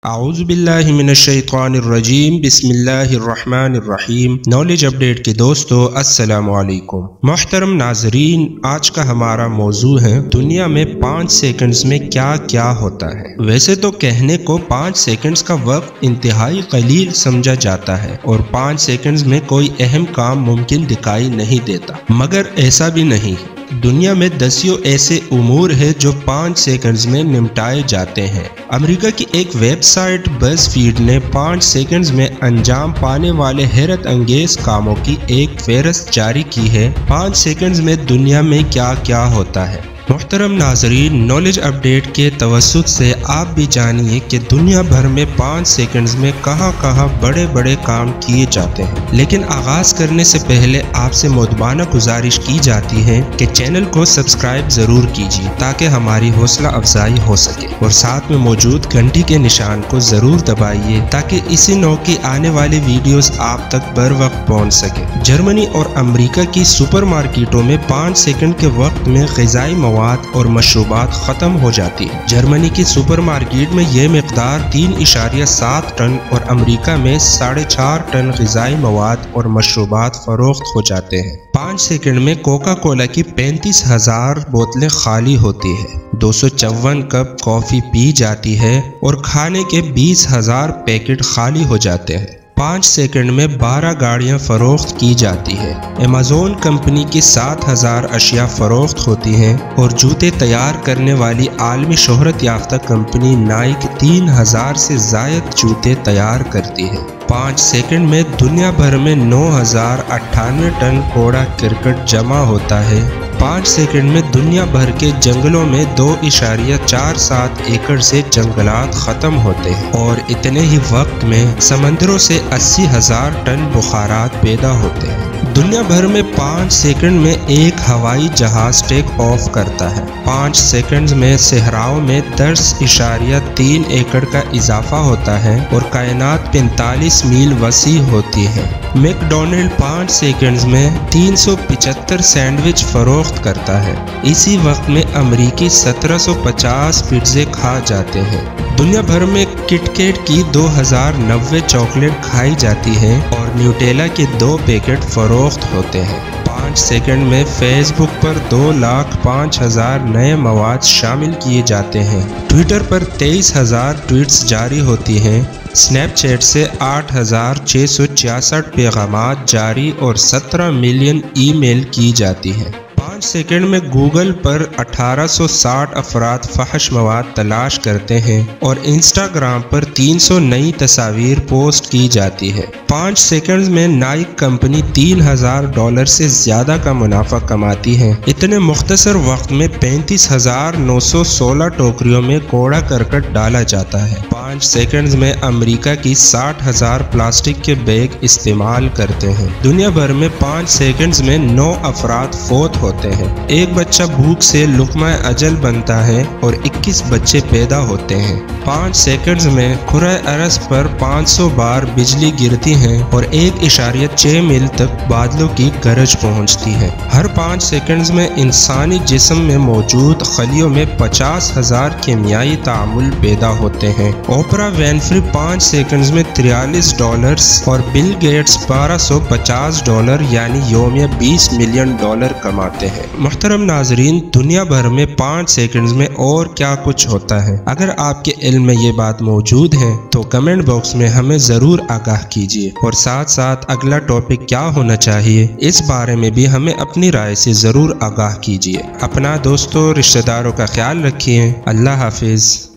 اعوذ باللہ من الشیطان الرجیم بسم اللہ الرحمن الرحیم۔ نالج اپڈیٹ کے دوستو السلام علیکم۔ محترم ناظرین، آج کا ہمارا موضوع ہے دنیا میں 5 سیکنڈز میں کیا کیا ہوتا ہے۔ ویسے تو کہنے کو 5 سیکنڈز کا وقت انتہائی قلیل سمجھا جاتا ہے اور 5 سیکنڈز میں کوئی اہم کام ممکن دکھائی نہیں دیتا، مگر ایسا بھی نہیں۔ دنیا میں دسیوں ایسے امور ہیں جو 5 سیکنڈز میں نمٹائے جاتے ہیں۔ امریکہ کی ایک ویب سائٹ بز فیڈ نے 5 سیکنڈز میں انجام پانے والے حیرت انگیز کاموں کی ایک فہرست جاری کی ہے۔ 5 سیکنڈز میں دنیا میں کیا کیا ہوتا ہے۔ محترم ناظرین، نالج اپڈیٹ کے توسط سے آپ بھی جانیے کہ دنیا بھر میں 5 سیکنڈز میں کہاں کہاں بڑے بڑے کام کیے جاتے ہیں۔ لیکن آغاز کرنے سے پہلے آپ سے مؤدبانہ گزارش کی جاتی ہے کہ چینل کو سبسکرائب ضرور کیجیے تاکہ ہماری حوصلہ افزائی ہو سکے، اور ساتھ میں موجود گھنٹی کے نشان کو ضرور دبائیے تاکہ اسی نوع کی آنے والی ویڈیوز آپ تک بر وقت پہنچ سکے۔ جرمنی اور امریکہ کی سپر مارکیٹوں میں 5 سیکنڈ کے وقت میں غذائی مواد اور مشروبات ختم ہو جاتی ہے۔ جرمنی کی سپر مارکیٹ میں یہ مقدار 3.7 ٹن اور امریکہ میں 4.5 ٹن غذائی مواد اور مشروبات فروخت ہو جاتے ہیں۔ 5 سیکنڈ میں کوکا کولا کی 35,000 بوتلیں خالی ہوتی ہے، 254 کپ کافی پی جاتی ہے اور کھانے کے 20,000 پیکٹ خالی ہو جاتے ہیں۔ 5 سیکنڈ میں 12 گاڑیاں فروخت کی جاتی ہے۔ ایمیزون کمپنی کی 7,000 اشیاء فروخت ہوتی ہیں اور جوتے تیار کرنے والی عالمی شہرت یافتہ کمپنی نائک 3,000 سے زائد جوتے تیار کرتی ہے۔ 5 سیکنڈ میں دنیا بھر میں 9,098 ٹن کوڑا کرکٹ جمع ہوتا ہے۔ 5 سیکنڈ میں دنیا بھر کے جنگلوں میں 2.47 ایکڑ سے جنگلات ختم ہوتے ہیں، اور اتنے ہی وقت میں سمندروں سے 80,000 ٹن بخارات پیدا ہوتے ہیں۔ دنیا بھر میں 5 سیکنڈ میں ایک ہوائی جہاز ٹیک آف کرتا ہے۔ 5 سیکنڈ میں صحراؤں میں 10.3 ایکڑ کا اضافہ ہوتا ہے اور کائنات 45 میل وسیع ہوتی ہے۔ میک ڈونلڈ 5 سیکنڈز میں 375 سینڈوچ فروخت کرتا ہے۔ اسی وقت میں امریکی 1750 پیزے کھا جاتے ہیں۔ دنیا بھر میں کٹ کیٹ کی 2090 چاکلیٹ کھائی جاتی ہے اور نیوٹیلا کے 2 پیکٹ فروخت ہوتے ہیں۔ 5 سیکنڈ میں فیس بک پر 2,05,000 نئے مواد شامل کیے جاتے ہیں۔ ٹویٹر پر 23,000 ٹویٹس جاری ہوتی ہیں۔ سنیپ چیٹ سے 8,666 پیغامات جاری اور 17 ملین ای میل کی جاتی ہیں۔ 5 سیکنڈ میں گوگل پر 1,860 افراد فحش مواد تلاش کرتے ہیں اور انسٹاگرام پر 300 نئی تصاویر پوسٹ کی جاتی ہے۔ 5 سیکنڈز میں نائک کمپنی $3,000 سے زیادہ کا منافع کماتی ہے۔ اتنے مختصر وقت میں 35,916 ٹوکریوں میں کوڑا کرکٹ ڈالا جاتا ہے۔ 5 سیکنڈز میں امریکہ کی 60,000 پلاسٹک کے بیگ استعمال کرتے ہیں۔ دنیا بھر میں 5 سیکنڈز میں 9 افراد فوت ہوتے ہیں۔ ایک بچہ بھوک سے لقمہ اجل بنتا ہے اور 21 بچے پیدا ہوتے ہیں۔ 5 سیکنڈز میں کرۂ ارض پر 500 بار بجلی گرتی ہے اور 1.6 میل تک بادلوں کی گرج پہنچتی ہے۔ ہر 5 سیکنڈز میں انسانی جسم میں موجود خلیوں میں 50,000 کیمیائی تعامل پیدا ہوتے ہیں۔ اوپرا وینفری 5 سیکنڈز میں $43 اور بل گیٹس $1,250 یعنی یومیہ $20 ملین کماتے ہیں۔ محترم ناظرین، دنیا بھر میں 5 سیکنڈز میں اور کیا کچھ ہوتا ہے؟ اگر آپ کے علم میں یہ بات موجود ہے تو کمنٹ باکس میں ہمیں ضرور آگاہ کیجیے، اور ساتھ ساتھ اگلا ٹاپک کیا ہونا چاہیے اس بارے میں بھی ہمیں اپنی رائے سے ضرور آگاہ کیجیے۔ اپنا دوستوں رشتہ داروں کا خیال رکھیے۔ اللہ حافظ۔